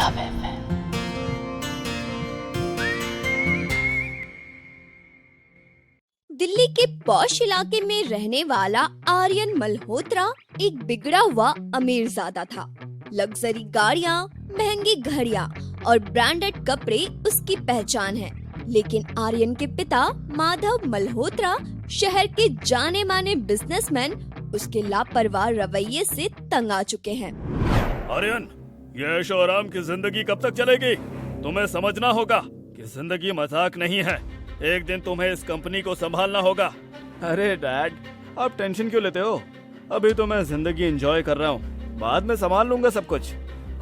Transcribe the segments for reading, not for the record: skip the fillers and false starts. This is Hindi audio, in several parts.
Love FM. दिल्ली के पॉश इलाके में रहने वाला आर्यन मल्होत्रा एक बिगड़ा हुआ अमीरजादा था। लग्जरी गाड़ियाँ, महंगी घड़ियाँ और ब्रांडेड कपड़े उसकी पहचान है। लेकिन आर्यन के पिता माधव मल्होत्रा शहर के जाने माने बिजनेसमैन उसके लापरवाह रवैये से तंग आ चुके हैं। आर्यन, ये ऐशो आराम की जिंदगी कब तक चलेगी? तुम्हें समझना होगा कि जिंदगी मजाक नहीं है। एक दिन तुम्हें इस कंपनी को संभालना होगा। अरे डैड, आप टेंशन क्यों लेते हो? अभी तो मैं जिंदगी एंजॉय कर रहा हूँ, बाद में संभाल लूंगा सब कुछ।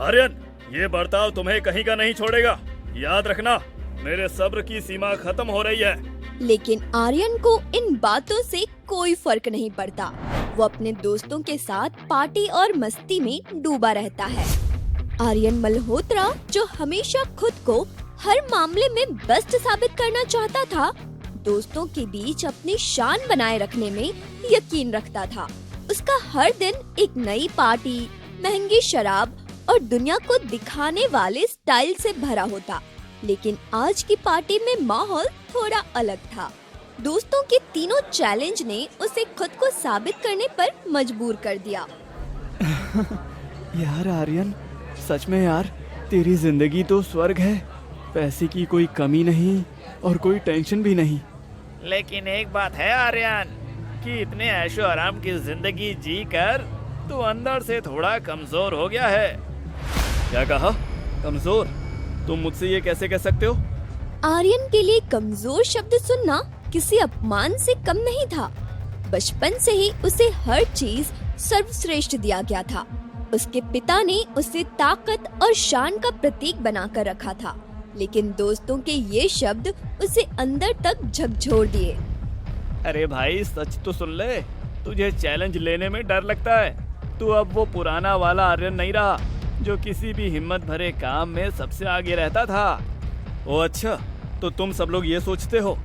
आर्यन, ये बर्ताव तुम्हें कहीं का नहीं छोड़ेगा। याद रखना, मेरे सब्र की सीमा खत्म हो रही है। लेकिन आर्यन को इन बातों से कोई फर्क नहीं पड़ता। वो अपने दोस्तों के साथ पार्टी और मस्ती में डूबा रहता है। आर्यन मल्होत्रा, जो हमेशा खुद को हर मामले में बेस्ट साबित करना चाहता था, दोस्तों के बीच अपनी शान बनाए रखने में यकीन रखता था। उसका हर दिन एक नई पार्टी, महंगी शराब और दुनिया को दिखाने वाले स्टाइल से भरा होता। लेकिन आज की पार्टी में माहौल थोड़ा अलग था। दोस्तों के तीनों चैलेंज ने उसे खुद को साबित करने पर मजबूर कर दिया। यार आर्यन, सच में यार, तेरी जिंदगी तो स्वर्ग है। पैसे की कोई कमी नहीं और कोई टेंशन भी नहीं। लेकिन एक बात है आर्यन, कि इतने ऐशो आराम की जिंदगी जी कर तू अंदर से थोड़ा कमजोर हो गया है। क्या कहा? कमजोर? तुम मुझसे ये कैसे कह सकते हो? आर्यन के लिए कमजोर शब्द सुनना किसी अपमान से कम नहीं था। बचपन से ही उसे हर चीज सर्वश्रेष्ठ दिया गया था। उसके पिता ने उसे ताकत और शान का प्रतीक बनाकर रखा था। लेकिन दोस्तों के ये शब्द उसे अंदर तक झकझोर दिए। अरे भाई, सच तो सुन ले, तुझे चैलेंज लेने में डर लगता है। तू अब वो पुराना वाला आर्यन नहीं रहा जो किसी भी हिम्मत भरे काम में सबसे आगे रहता था। ओ अच्छा, तो तुम सब लोग ये सोचते हो?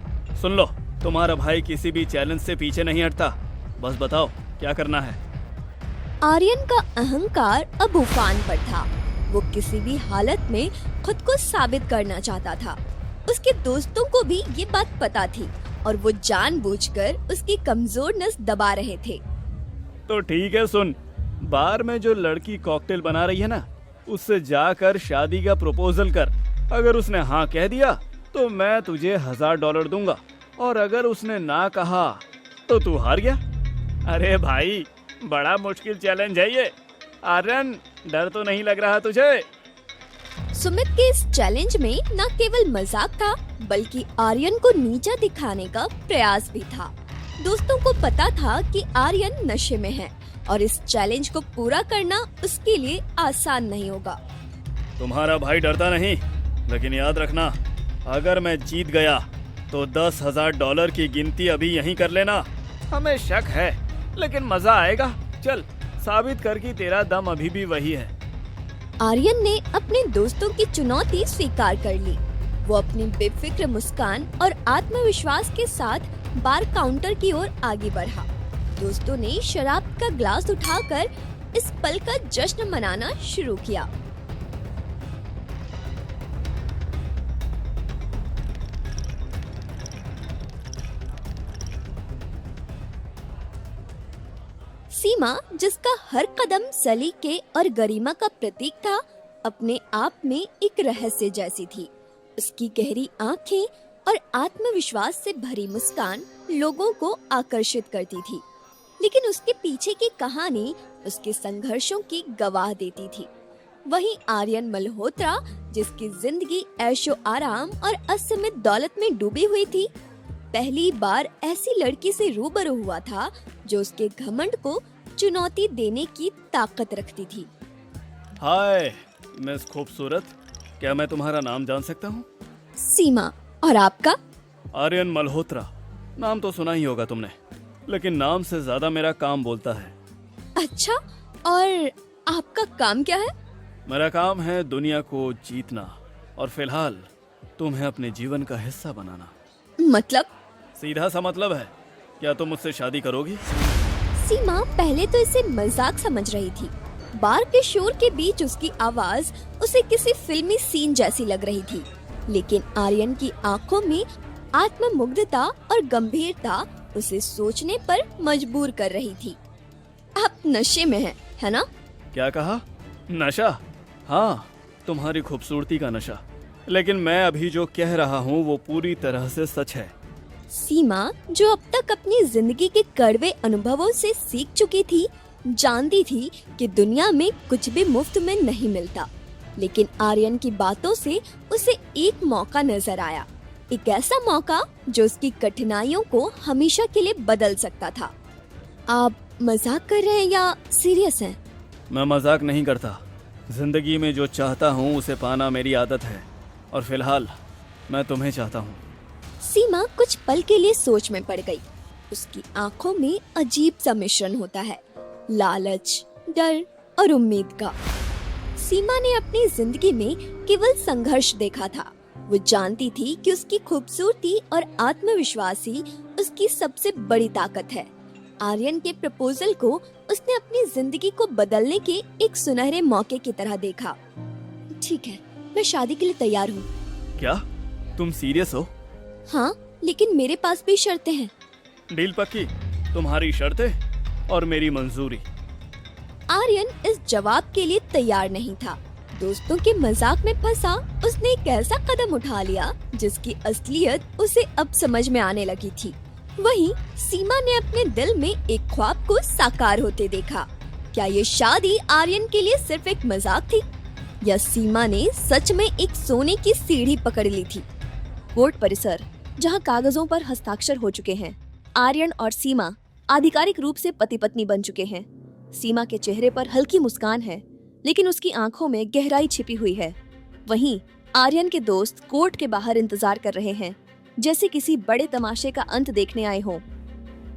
सुन लो, तुम्हारा भाई किसी भी चैलेंज से पीछे नहीं हटता। बस बताओ क्या करना है। आर्यन का अहंकार अब उफान पर था। वो किसी भी हालत में खुद को साबित करना चाहता था। उसके दोस्तों को भी ये बात पता थी और वो जानबूझकर उसकी कमजोर नस दबा रहे थे। तो ठीक है, सुन, बार में जो लड़की कॉकटेल बना रही है ना, उससे जाकर शादी का प्रपोजल कर। अगर उसने हाँ कह दिया तो मैं तुझे $1000 दूंगा, और अगर उसने ना कहा तो तू हार गया। अरे भाई, बड़ा मुश्किल चैलेंज है ये। आर्यन, डर तो नहीं लग रहा तुझे? सुमित के इस चैलेंज में न केवल मजाक था, बल्कि आर्यन को नीचा दिखाने का प्रयास भी था। दोस्तों को पता था कि आर्यन नशे में है और इस चैलेंज को पूरा करना उसके लिए आसान नहीं होगा। तुम्हारा भाई डरता नहीं, लेकिन याद रखना, अगर मैं जीत गया तो $10,000 की गिनती अभी यहीं कर लेना। हमें शक है, लेकिन मजा आएगा। चल, साबित कर कि तेरा दम अभी भी वही है। आर्यन ने अपने दोस्तों की चुनौती स्वीकार कर ली। वो अपनी बेफिक्र मुस्कान और आत्मविश्वास के साथ बार काउंटर की ओर आगे बढ़ा। दोस्तों ने शराब का ग्लास उठाकर इस पल का जश्न मनाना शुरू किया। सीमा, जिसका हर कदम सलीके और गरिमा का प्रतीक था, अपने आप में एक रहस्य जैसी थी। उसकी गहरी आंखें और आत्मविश्वास से भरी मुस्कान लोगों को आकर्षित करती थी। लेकिन उसके पीछे की कहानी उसके संघर्षों की गवाह देती थी। वहीं आर्यन मल्होत्रा, जिसकी जिंदगी ऐशो आराम और असीमित दौलत में डूबी हुई थी, पहली बार ऐसी लड़की से रूबरू हुआ था जो उसके घमंड को चुनौती देने की ताकत रखती थी। हाय मिस खूबसूरत, क्या मैं तुम्हारा नाम जान सकता हूँ? सीमा। और आपका? आर्यन मल्होत्रा। नाम तो सुना ही होगा तुमने, लेकिन नाम से ज्यादा मेरा काम बोलता है। अच्छा, और आपका काम क्या है? मेरा काम है दुनिया को जीतना, और फिलहाल तुम्हें अपने जीवन का हिस्सा बनाना। मतलब? सीधा सा मतलब है, क्या तुम मुझसे शादी करोगी? सीमा पहले तो इसे मजाक समझ रही थी, बार के शोर के बीच उसकी आवाज उसे किसी फिल्मी सीन जैसी लग रही थी, लेकिन आर्यन की आंखों में आत्ममुग्धता और गंभीरता उसे सोचने पर मजबूर कर रही थी। आप नशे में हैं, है ना? क्या कहा? नशा? हाँ, तुम्हारी खूबसूरती का नशा। लेकिन मैं अभी जो कह रहा हूँ वो पूरी तरह से सच है। सीमा, जो अब तक अपनी जिंदगी के कड़वे अनुभवों से सीख चुकी थी, जानती थी कि दुनिया में कुछ भी मुफ्त में नहीं मिलता। लेकिन आर्यन की बातों से उसे एक मौका नजर आया, एक ऐसा मौका जो उसकी कठिनाइयों को हमेशा के लिए बदल सकता था। आप मजाक कर रहे हैं या सीरियस हैं? मैं मजाक नहीं करता। जिंदगी में जो चाहता हूँ उसे पाना मेरी आदत है, और फिलहाल मैं तुम्हें चाहता हूँ। सीमा कुछ पल के लिए सोच में पड़ गई। उसकी आंखों में अजीब सा मिश्रण होता है, लालच, डर और उम्मीद का। सीमा ने अपनी जिंदगी में केवल संघर्ष देखा था। वो जानती थी कि उसकी खूबसूरती और आत्मविश्वास ही उसकी सबसे बड़ी ताकत है। आर्यन के प्रपोजल को उसने अपनी जिंदगी को बदलने के एक सुनहरे मौके की तरह देखा। ठीक है, मैं शादी के लिए तैयार हूँ। क्या तुम सीरियस हो? हाँ, लेकिन मेरे पास भी शर्तें हैं। डील पक्की? तुम्हारी शर्तें और मेरी मंजूरी। आर्यन इस जवाब के लिए तैयार नहीं था। दोस्तों के मजाक में फंसा उसने एक ऐसा कदम उठा लिया जिसकी असलियत उसे अब समझ में आने लगी थी। वहीं सीमा ने अपने दिल में एक ख्वाब को साकार होते देखा। क्या ये शादी आर्यन के लिए सिर्फ एक मजाक थी, या सीमा ने सच में एक सोने की सीढ़ी पकड़ ली थी? कोर्ट परिसर, जहां कागजों पर हस्ताक्षर हो चुके हैं। आर्यन और सीमा आधिकारिक रूप से पति पत्नी बन चुके हैं। सीमा के चेहरे पर हल्की मुस्कान है, लेकिन उसकी आंखों में गहराई छिपी हुई है। वहीं आर्यन के दोस्त कोर्ट के बाहर इंतजार कर रहे हैं, जैसे किसी बड़े तमाशे का अंत देखने आए हों।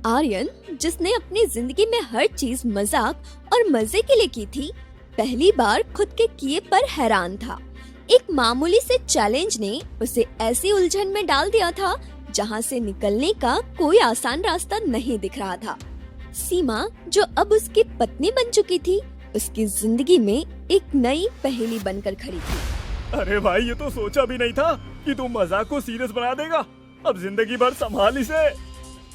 आर्यन, जिसने अपनी जिंदगी में हर चीज मजाक और मजे के लिए की थी, पहली बार खुद के किए पर हैरान था। एक मामूली से चैलेंज ने उसे ऐसी उलझन में डाल दिया था जहां से निकलने का कोई आसान रास्ता नहीं दिख रहा था। सीमा, जो अब उसकी पत्नी बन चुकी थी, उसकी जिंदगी में एक नई पहेली बनकर खड़ी थी। अरे भाई, ये तो सोचा भी नहीं था कि तुम मजाक को सीरियस बना देगा। अब जिंदगी भर संभाल इसे।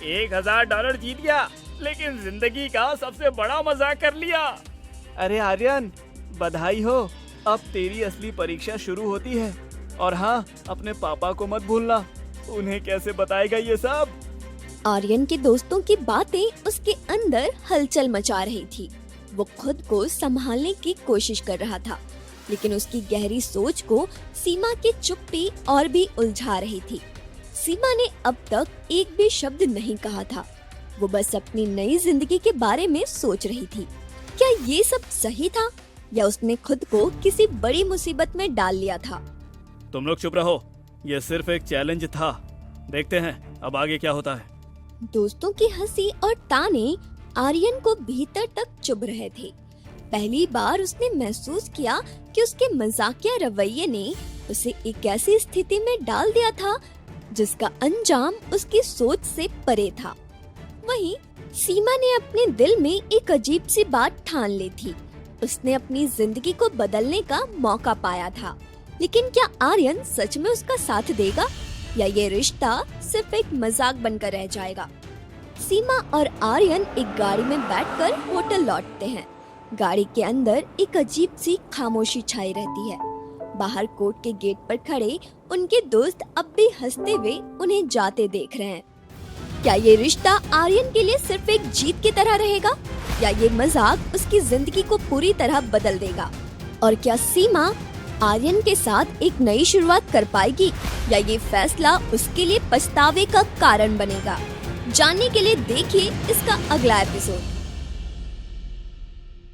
$1000 जीत गया, लेकिन जिंदगी का सबसे बड़ा मजाक कर लिया। अरे आर्यन, बधाई हो, अब तेरी असली परीक्षा शुरू होती है। और हाँ, अपने पापा को मत भूलना। उन्हें कैसे बताएगा ये सब? आर्यन के दोस्तों की बातें उसके अंदर हलचल मचा रही थी। वो खुद को संभालने की कोशिश कर रहा था, लेकिन उसकी गहरी सोच को सीमा की चुप्पी और भी उलझा रही थी। सीमा ने अब तक एक भी शब्द नहीं कहा था। वो बस अपनी नई जिंदगी के बारे में सोच रही थी। क्या ये सब सही था, या उसने खुद को किसी बड़ी मुसीबत में डाल लिया था? तुम लोग चुप रहो, ये सिर्फ एक चैलेंज था। देखते हैं अब आगे क्या होता है। दोस्तों की हंसी और ताने आर्यन को भीतर तक चुभ रहे थे। पहली बार उसने महसूस किया कि उसके मजाकिया रवैये ने उसे एक ऐसी स्थिति में डाल दिया था जिसका अंजाम उसकी सोच से परे था। वहीं सीमा ने अपने दिल में एक अजीब सी बात ठान ली थी। उसने अपनी जिंदगी को बदलने का मौका पाया था, लेकिन क्या आर्यन सच में उसका साथ देगा, या ये रिश्ता सिर्फ एक मजाक बनकर रह जाएगा? सीमा और आर्यन एक गाड़ी में बैठकर होटल लौटते हैं। गाड़ी के अंदर एक अजीब सी खामोशी छाई रहती है। बाहर कोर्ट के गेट पर खड़े उनके दोस्त अब भी हंसते हुए उन्हें जाते देख रहे हैं। क्या ये रिश्ता आर्यन के लिए सिर्फ एक जीत की तरह रहेगा, या ये मजाक उसकी जिंदगी को पूरी तरह बदल देगा? और क्या सीमा आर्यन के साथ एक नई शुरुआत कर पाएगी, या ये फैसला उसके लिए पछतावे का कारण बनेगा? जानने के लिए देखिए इसका अगला एपिसोड।